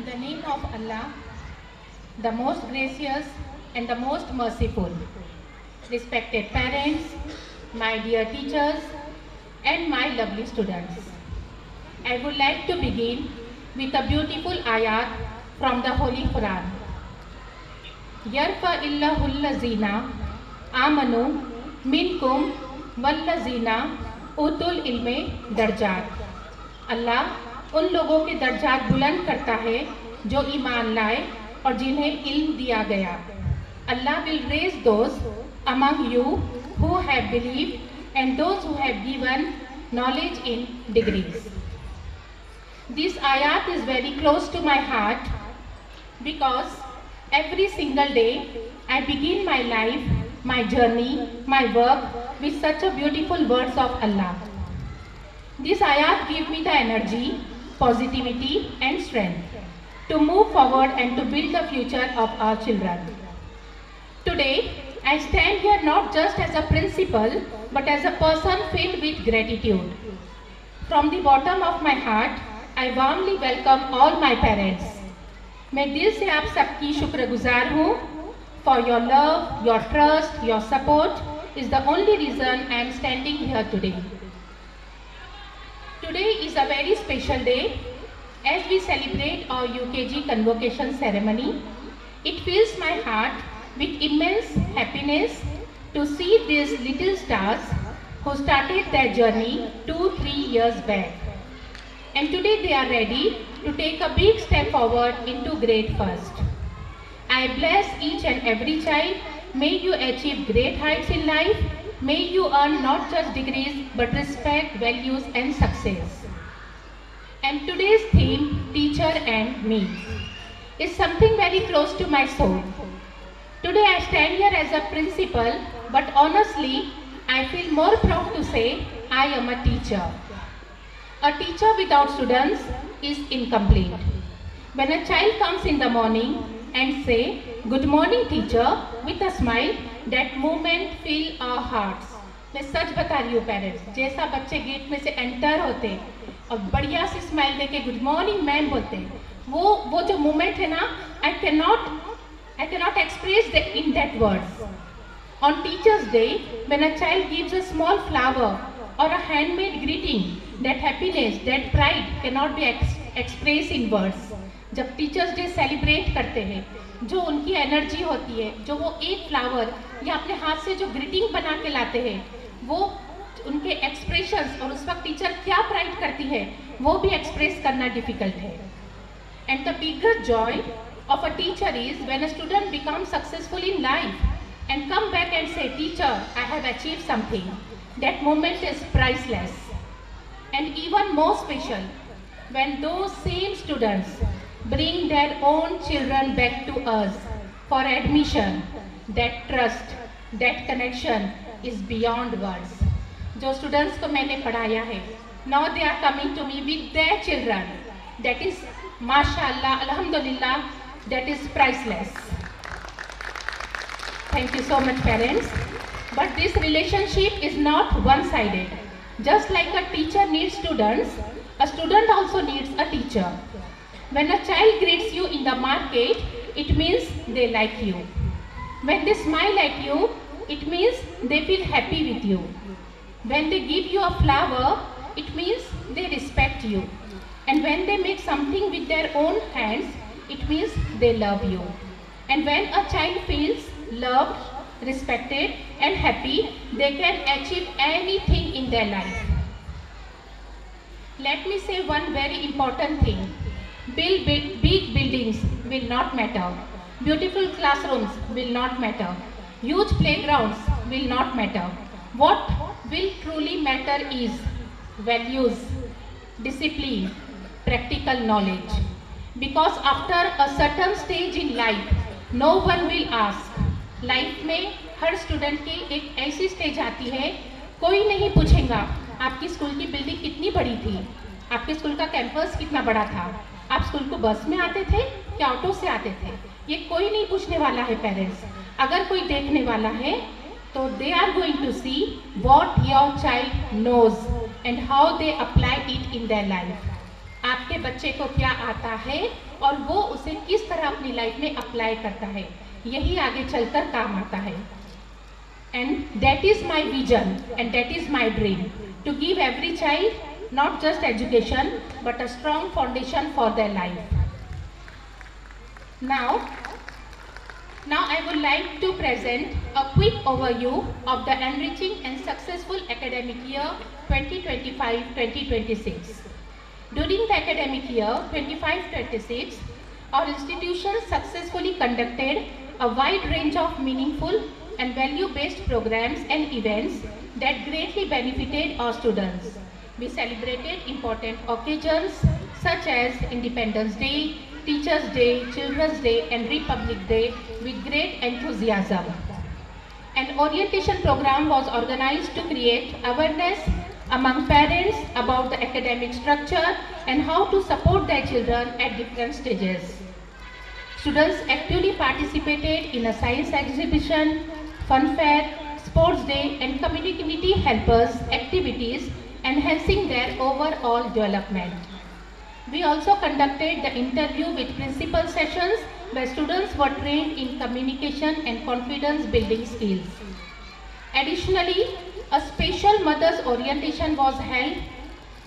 In the name of Allah, the most gracious and the most merciful. Respected parents, my dear teachers, and my lovely students. I would like to begin with a beautiful ayat from the Holy Quran. Yarfa illahullazina amanu minkum wallazina उतुल इल्मे दर्जात। अल्लाह उन लोगों के दर्जात बुलंद करता है जो ईमान लाए और जिन्हें इल्म दिया गया। अल्लाह will raise those among you who have believed and those who have given knowledge in degrees. This ayat is very close to my heart because every single day I begin my life, my journey, my work with such a beautiful words of Allah. This ayat gives me the energy, positivity and strength to move forward and to build the future of our children. Today, I stand here not just as a principal but as a person filled with gratitude. From the bottom of my heart, I warmly welcome all my parents. मैं दिल से आप सबकी शुक्रगुजार हूँ. For your love, your trust, your support is the only reason I am standing here today. Today is a very special day as we celebrate our UKG convocation ceremony. It fills my heart with immense happiness to see these little stars who started their journey 2-3 years back. And today they are ready to take a big step forward into grade first. I bless each and every child. May you achieve great heights in life. May you earn not just degrees but respect, values and success. And today's theme, Teacher and Me, is something very close to my soul. Today I stand here as a principal, but honestly, I feel more proud to say I am a teacher. A teacher without students is incomplete. When a child comes in the morning and say, "Good morning teacher," with a smile, that moment fill our hearts. मैं सच बता रही हूँ parents, जैसा बच्चे gate में से enter होते और बढ़िया से स्माइल देके गुड मॉर्निंग मैम बोलते हैं, वो जो मोमेंट है ना, I cannot express in that words. On Teachers' Day, when a child gives a small flower or a handmade greeting, that happiness, that pride cannot be expressed in words. जब teachers day celebrate करते हैं, जो उनकी energy होती है, जो वो एक फ्लावर या अपने हाथ से जो ग्रीटिंग बना के लाते हैं, वो उनके एक्सप्रेशंस और उस वक्त टीचर क्या प्राइड करती है वो भी एक्सप्रेस करना डिफिकल्ट है. And the biggest joy of a teacher is when a student becomes successful in life and come back and say teacher I have achieved something. That moment is priceless and even more special when those same students bring their own children back to us for admission. That trust, that connection is beyond words. जो students को मैंने पढ़ाया है, now they are coming to me with their children. That is, mashallah, alhamdulillah, that is priceless. Thank you so much parents. But this relationship is not one-sided. Just like a teacher needs students, a student also needs a teacher. When a child greets you in the market, it means they like you. When they smile at you, it means they feel happy with you. When they give you a flower, it means they respect you. And when they make something with their own hands, it means they love you. And when a child feels loved, respected and happy, they can achieve anything in their life. Let me say one very important thing. Big buildings will not matter. Beautiful classrooms will not matter. Huge playgrounds will not matter. What will truly matter is values, discipline, practical knowledge. Because after a certain stage in life, no one will ask. Life में हर student की एक ऐसी stage आती है, कोई नहीं पूछेगा आपकी स्कूल की बिल्डिंग कितनी बड़ी थी, आपके स्कूल का कैंपस कितना बड़ा था, आप स्कूल को बस में आते थे क्या ऑटो से आते थे, ये कोई नहीं पूछने वाला है पेरेंट्स. अगर कोई देखने वाला है तो they are going to see what your child knows and how they apply it in their life. आपके बच्चे को क्या आता है और वो उसे किस तरह अपनी लाइफ में अप्लाई करता है, यही आगे चलकर काम आता है। And that is my vision and that is my dream, to give every child not just education but a strong foundation for their life. Now I would like to present a quick overview of the enriching and successful academic year 2025-2026. During the academic year 25-26, our institution successfully conducted a wide range of meaningful and value-based programs and events that greatly benefited our students. We celebrated important occasions such as Independence Day, Teachers' Day, Children's Day and Republic Day with great enthusiasm. An orientation program was organized to create awareness among parents about the academic structure and how to support their children at different stages. Students actively participated in a science exhibition, fun fair, sports day and community helpers activities enhancing their overall development. We also conducted the interview with principal sessions where students were trained in communication and confidence building skills. Additionally, a special mother's orientation was held.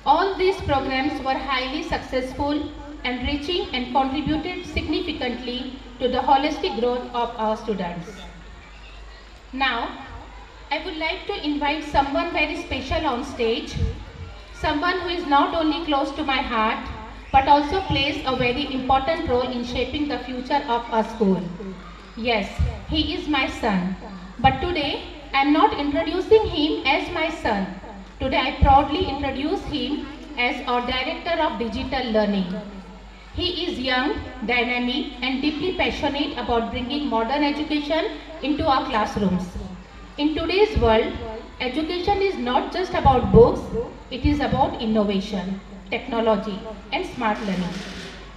All these programs were highly successful, enriching and contributed significantly to the holistic growth of our students. Now, I would like to invite someone very special on stage, someone who is not only close to my heart, but also plays a very important role in shaping the future of our school. Yes, he is my son. But today, I am not introducing him as my son. Today, I proudly introduce him as our Director of Digital Learning. He is young, dynamic and deeply passionate about bringing modern education into our classrooms. In today's world, education is not just about books, it is about innovation, technology and smart learning.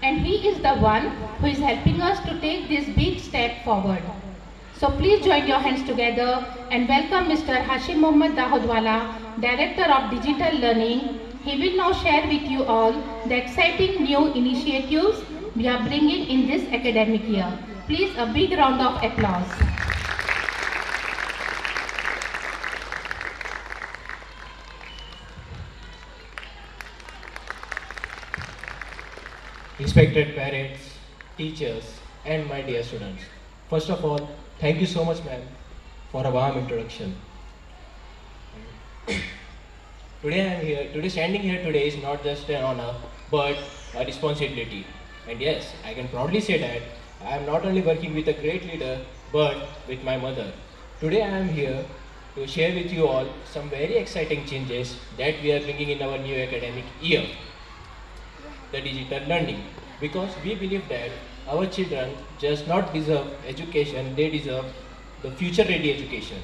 And he is the one who is helping us to take this big step forward. So please join your hands together and welcome Mr. Hashim Mohammad Dahodwala, Director of Digital Learning. He will now share with you all the exciting new initiatives we are bringing in this academic year. Please a big round of applause. Respected parents, teachers and my dear students. First of all, thank you so much ma'am for a warm introduction. Today standing here today is not just an honor but a responsibility. And yes, I can proudly say that I am not only working with a great leader but with my mother. Today I am here to share with you all some very exciting changes that we are bringing in our new academic year. The digital learning, because we believe that our children just not deserve education, they deserve the future ready education.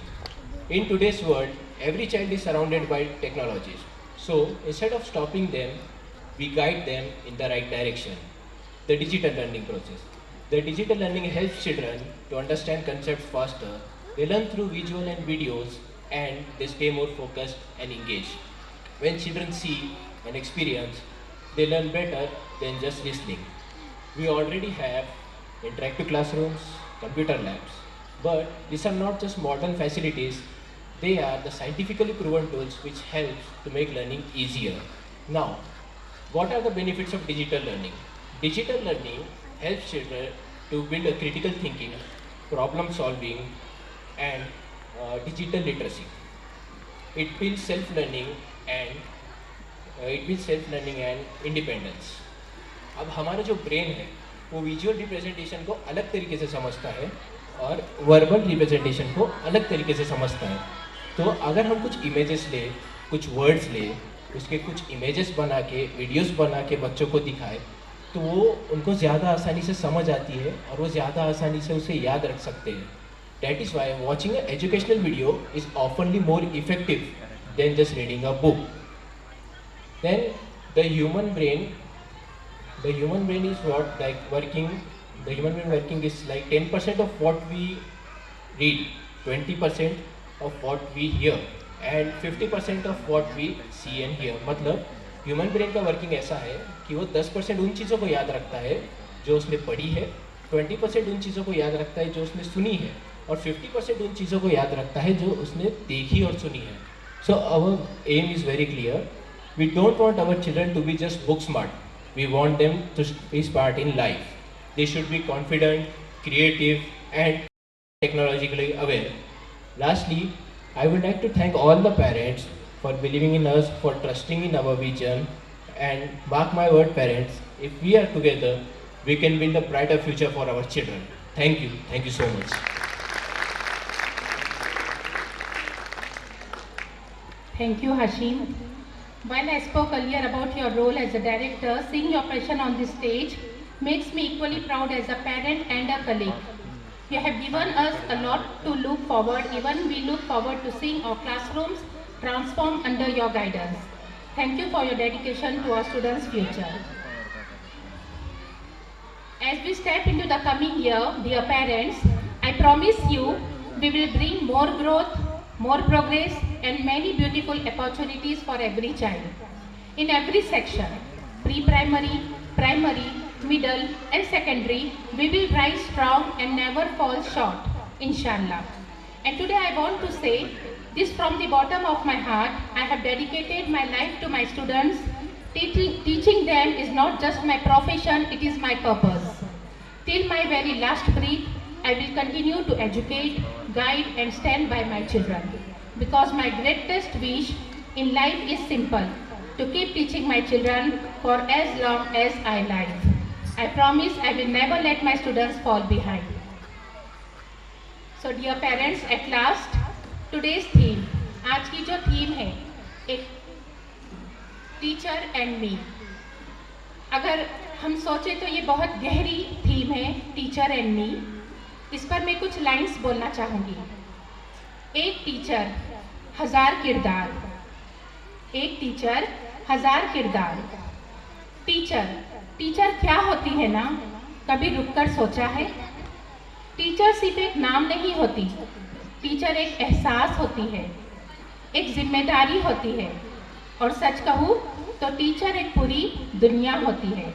In today's world, every child is surrounded by technologies. So instead of stopping them, we guide them in the right direction. The digital learning process. The digital learning helps children to understand concepts faster. They learn through visual and videos and they stay more focused and engaged. When children see and experience, they learn better than just listening. We already have interactive classrooms, computer labs, but these are not just modern facilities, they are the scientifically proven tools which helps to make learning easier. Now, what are the benefits of digital learning? Digital learning helps children to build a critical thinking, problem solving and digital literacy. It builds self-learning and independence. अब हमारा जो brain है वो visual representation को अलग तरीके से समझता है और वर्बल रिप्रेजेंटेशन को अलग तरीके से समझता है. तो अगर हम कुछ इमेजेस ले, कुछ वर्ड्स ले, उसके कुछ इमेजेस बना के, वीडियोस बना के बच्चों को दिखाए तो वो उनको ज़्यादा आसानी से समझ आती है और वो ज़्यादा आसानी से उसे याद रख सकते हैं. That is why watching an educational video is oftenly more effective than just reading a book. Then the human brain is what like working. The human brain working is like 10% of what we read, 20% of what we hear, and 50% of what we see and hear. मतलब human brain का working ऐसा है कि वो 10% उन चीज़ों को याद रखता है जो उसने पढ़ी है, 20% उन चीज़ों को याद रखता है जो उसने सुनी है, और 50% उन चीज़ों को याद रखता है जो उसने देखी और सुनी है. So our aim is very clear. We don't want our children to be just book smart. We want them to be smart in life. They should be confident, creative, and technologically aware. Lastly, I would like to thank all the parents for believing in us, for trusting in our vision, and mark my word, parents, if we are together, we can build a brighter future for our children. Thank you. Thank you so much. Thank you, Hashim. While I spoke earlier about your role as a director, seeing your passion on this stage makes me equally proud as a parent and a colleague. You have given us a lot to look forward. Even we look forward to seeing our classrooms transform under your guidance. Thank you for your dedication to our students' future. As we step into the coming year, dear parents, I promise you we will bring more growth, more progress, and many beautiful opportunities for every child. In every section, pre-primary, primary, middle, and secondary, we will rise strong and never fall short, inshallah. And today I want to say this from the bottom of my heart. I have dedicated my life to my students. Teaching them is not just my profession, it is my purpose. Till my very last breath, I will continue to educate, guide, and stand by my children. Because my greatest wish in life is simple, to keep teaching my children for as long as I live. I promise I will never let my students fall behind. So dear parents, at last, today's theme, आज की जो theme है, एक teacher and me. अगर हम सोचे तो ये बहुत गहरी थीम है, टीचर एंड मी. इस पर मैं कुछ लाइंस बोलना चाहूँगी. एक टीचर, हजार किरदार. एक टीचर, हजार किरदार. टीचर क्या होती है ना, कभी रुककर सोचा है? टीचर सिर्फ एक नाम नहीं होती. टीचर एक एहसास होती है, एक जिम्मेदारी होती है, और सच कहूँ तो टीचर एक पूरी दुनिया होती है.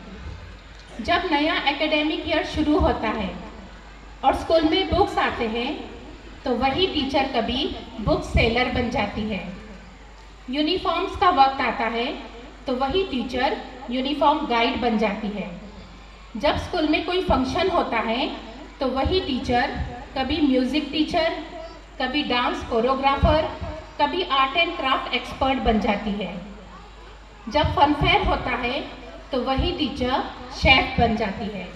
जब नया एकेडमिक ईयर शुरू होता है और स्कूल में बुक्स आते हैं तो वही टीचर कभी बुक सेलर बन जाती है. यूनिफॉर्म्स का वक्त आता है तो वही टीचर यूनिफॉर्म गाइड बन जाती है. जब स्कूल में कोई फंक्शन होता है तो वही टीचर कभी म्यूज़िक टीचर, कभी डांस कोरियोग्राफर, कभी आर्ट एंड क्राफ्ट एक्सपर्ट बन जाती है. जब फनफेयर होता है तो वही टीचर शेफ बन जाती है.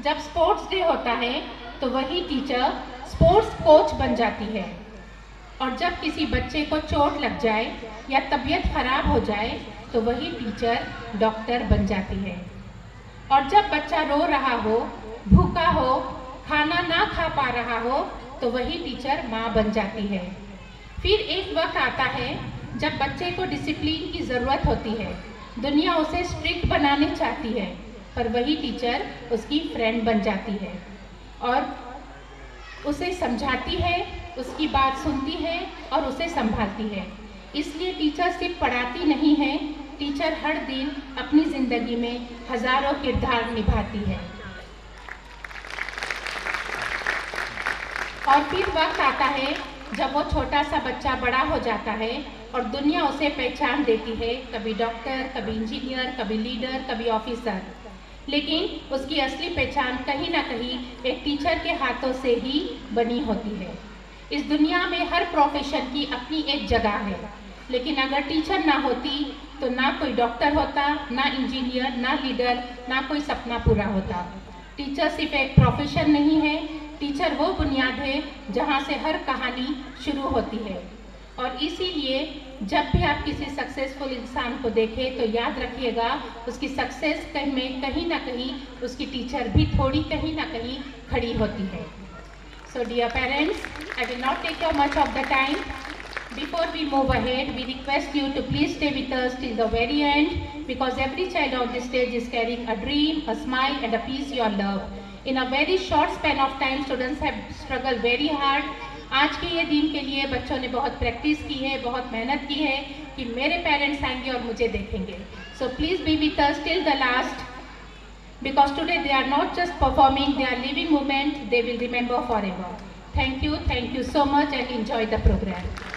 जब स्पोर्ट्स डे होता है तो वही टीचर स्पोर्ट्स कोच बन जाती है. और जब किसी बच्चे को चोट लग जाए या तबीयत खराब हो जाए तो वही टीचर डॉक्टर बन जाती है. और जब बच्चा रो रहा हो, भूखा हो, खाना ना खा पा रहा हो तो वही टीचर माँ बन जाती है. फिर एक वक्त आता है जब बच्चे को डिसिप्लिन की ज़रूरत होती है. दुनिया उसे स्ट्रिक्ट बनाने चाहती है, पर वही टीचर उसकी फ्रेंड बन जाती है और उसे समझाती है, उसकी बात सुनती है और उसे संभालती है. इसलिए टीचर सिर्फ पढ़ाती नहीं है, टीचर हर दिन अपनी ज़िंदगी में हज़ारों किरदार निभाती है. और फिर वक्त आता है जब वो छोटा सा बच्चा बड़ा हो जाता है और दुनिया उसे पहचान देती है, कभी डॉक्टर, कभी इंजीनियर, कभी लीडर, कभी ऑफिसर. लेकिन उसकी असली पहचान कहीं ना कहीं एक टीचर के हाथों से ही बनी होती है. इस दुनिया में हर प्रोफेशन की अपनी एक जगह है, लेकिन अगर टीचर ना होती तो ना कोई डॉक्टर होता, ना इंजीनियर, ना लीडर, ना कोई सपना पूरा होता. टीचर सिर्फ एक प्रोफेशन नहीं है, टीचर वो बुनियाद है जहाँ से हर कहानी शुरू होती है. और इसीलिए जब भी आप किसी सक्सेसफुल इंसान को देखें तो याद रखिएगा उसकी सक्सेस में कहीं ना कहीं उसकी टीचर भी थोड़ी कहीं ना कहीं खड़ी होती है. So dear parents, I will not take your much of the time. Before we move ahead, we request you to please stay with us till the very end, because every child on this stage is carrying a dream, a smile, and a piece you love. In a very short span of time, students have struggled very hard. आज के ये दिन के लिए बच्चों ने बहुत practice की है, बहुत मेहनत की है कि मेरे पेरेंट्स आएंगे और मुझे देखेंगे. So please be with us till the last. because today they are not just performing, they are living moment they will remember forever. Thank you so much and enjoy the program.